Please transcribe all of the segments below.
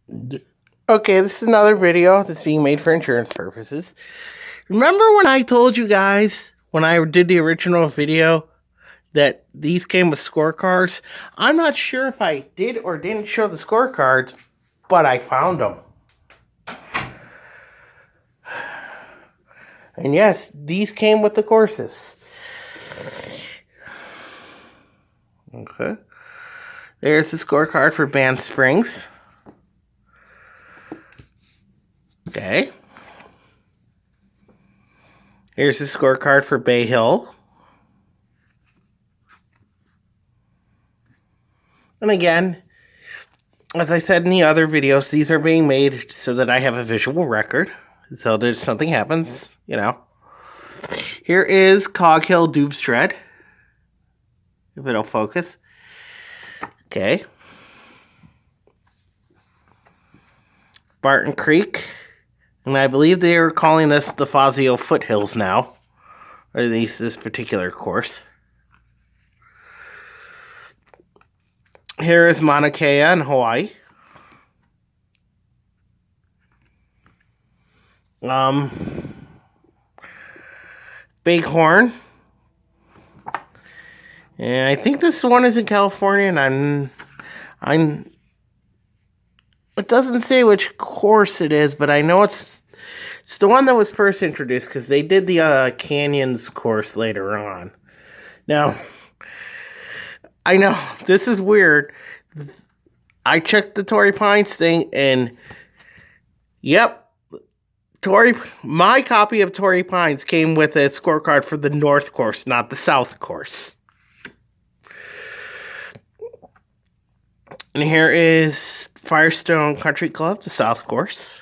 Okay, this is another video that's being made for insurance purposes. Remember when I told you guys, when I did the original video, that these came with scorecards? I'm not sure if I did or didn't show the scorecards, but I found them. And yes, these came with the courses. Okay. There's the scorecard for Band Springs. Okay. Here's the scorecard for Bay Hill. And again, as I said in the other videos, these are being made so that I have a visual record. So there's something happens, you know. Here is Cog Hill Doobstred. If it'll focus. Okay. Barton Creek. And I believe they are calling this the Fazio Foothills now. Or at least this particular course. Here is Mauna Kea in Hawaii. Bighorn. And I think this one is in California, and it doesn't say which course it is, but I know it's the one that was first introduced, because they did the Canyons course later on. Now, I know, this is weird. I checked the Torrey Pines thing, and yep, my copy of Torrey Pines came with a scorecard for the North course, not the South course. And here is Firestone Country Club, the South course.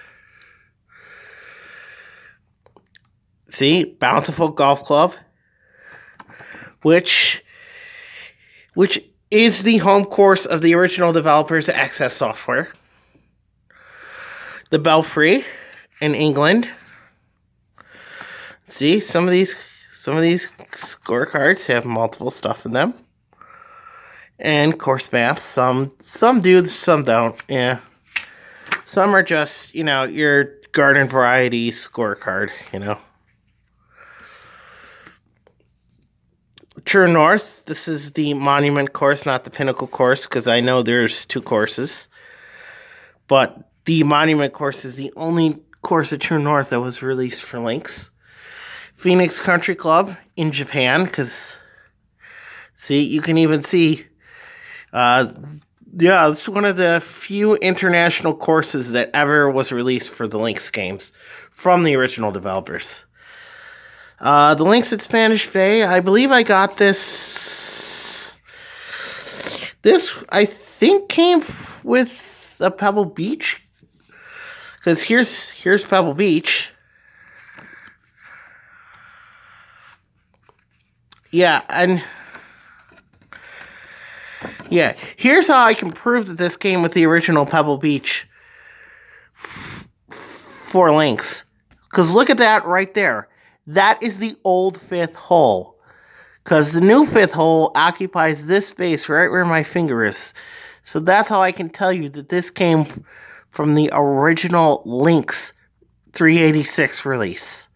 See, Bountiful Golf Club, which is the home course of the original developers of Access Software. The Belfry in England. See, some of these scorecards have multiple stuff in them. And course maps. Some do, some don't. Yeah. Some are just, your garden variety scorecard, True North. This is the Monument course, not the Pinnacle course, because I know there's two courses. But the Monument course is the only course at True North that was released for links. Phoenix Country Club in Japan, because, see, you can even see, it's one of the few international courses that ever was released for the Lynx games from the original developers. The Lynx at Spanish Bay, I believe I got this. This, I think, came with a Pebble Beach. Because here's Pebble Beach. Yeah, and yeah, here's how I can prove that this came with the original Pebble Beach for Lynx. Because look at that right there. That is the old fifth hole. Because the new fifth hole occupies this space right where my finger is. So that's how I can tell you that this came from the original Lynx 386 release.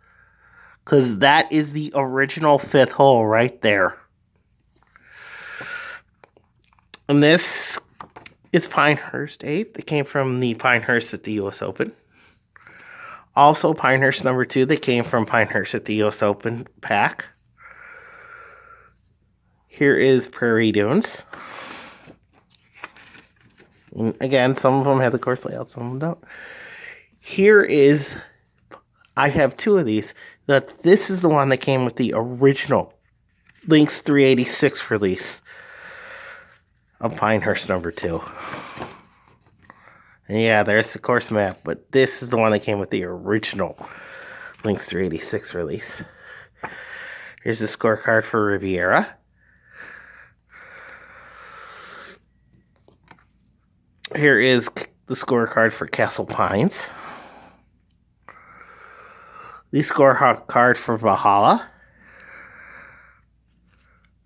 Because that is the original fifth hole right there. And this is Pinehurst 8. That came from the Pinehurst at the U.S. Open. Also, Pinehurst number 2. That came from Pinehurst at the U.S. Open pack. Here is Prairie Dunes. And again, some of them have the course layout, some of them don't. Here is, I have two of these. This is the one that came with the original Lynx 386 release of Pinehurst number 2. And yeah, there's the course map, but this is the one that came with the original Lynx 386 release. Here's the scorecard for Riviera. Here is the scorecard for Castle Pines. The scorecard for Valhalla.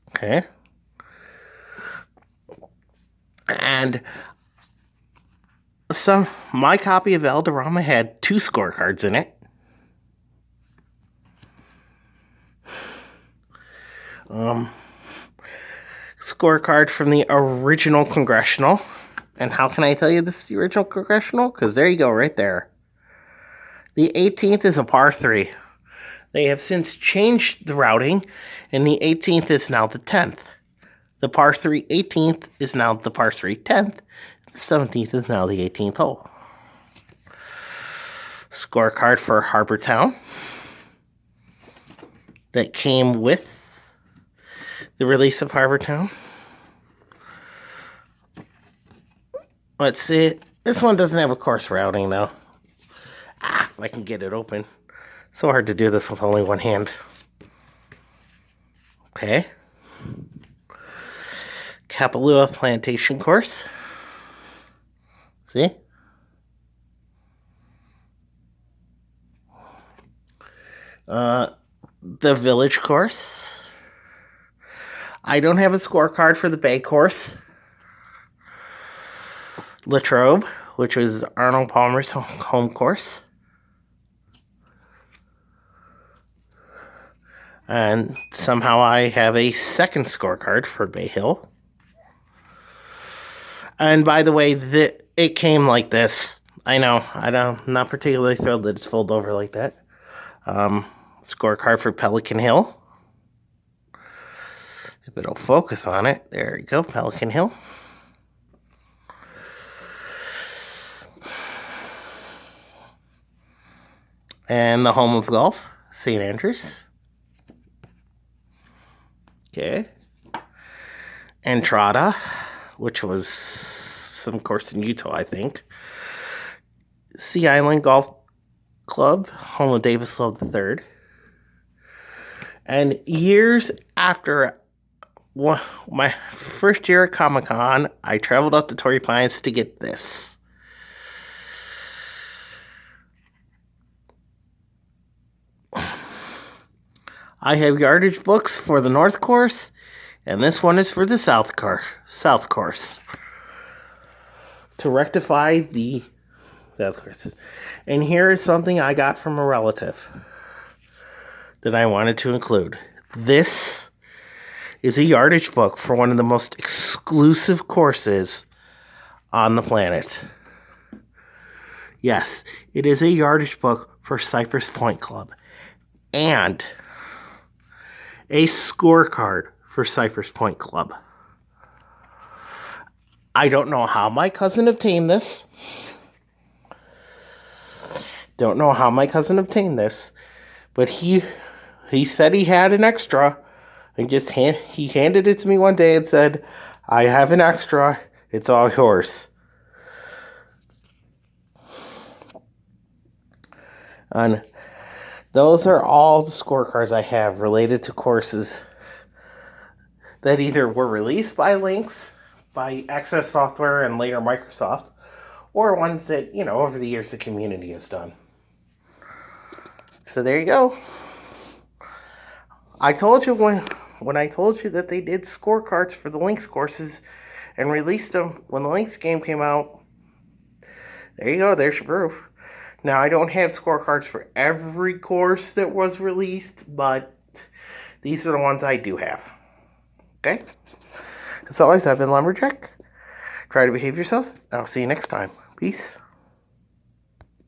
Okay. And my copy of Valderrama had 2 scorecards in it. Scorecard from the original Congressional. And how can I tell you this is the original Congressional? Because there you go, right there. The 18th is a par 3. They have since changed the routing, and the 18th is now the 10th. The par 3 18th is now the par 3 10th. The 17th is now the 18th hole. Scorecard for Harbor Town that came with the release of Harbor Town. Let's see. This one doesn't have a course routing, though. If I can get it open. So hard to do this with only one hand. Okay. Kapalua Plantation Course. See? The Village Course. I don't have a scorecard for the Bay Course. Latrobe, which was Arnold Palmer's home course. And somehow I have a second scorecard for Bay Hill. And by the way, it came like this. I know, I'm not particularly thrilled that it's folded over like that. Scorecard for Pelican Hill. If it'll focus on it. There you go, Pelican Hill. And the home of golf, St. Andrews. Okay. Entrada, which was some course in Utah, I think. Sea Island Golf Club, home of Davis Love III. And years after my first year at Comic-Con, I traveled up to Torrey Pines to get this. I have yardage books for the North Course, and this one is for the South Course. To rectify the South Course. And here is something I got from a relative that I wanted to include. This is a yardage book for one of the most exclusive courses on the planet. Yes, it is a yardage book for Cypress Point Club. And a scorecard for Cypress Point Club. I don't know how my cousin obtained this. But he said he had an extra, and he handed it to me one day and said, "I have an extra. It's all yours." And those are all the scorecards I have related to courses that either were released by Lynx, by Access Software and later Microsoft, or ones that, over the years the community has done. So there you go. I told you when I told you that they did scorecards for the Lynx courses and released them when the Lynx game came out. There you go. There's your proof. Now, I don't have scorecards for every course that was released, but these are the ones I do have. Okay? As always, I've been Lumberjack. Try to behave yourselves. I'll see you next time. Peace.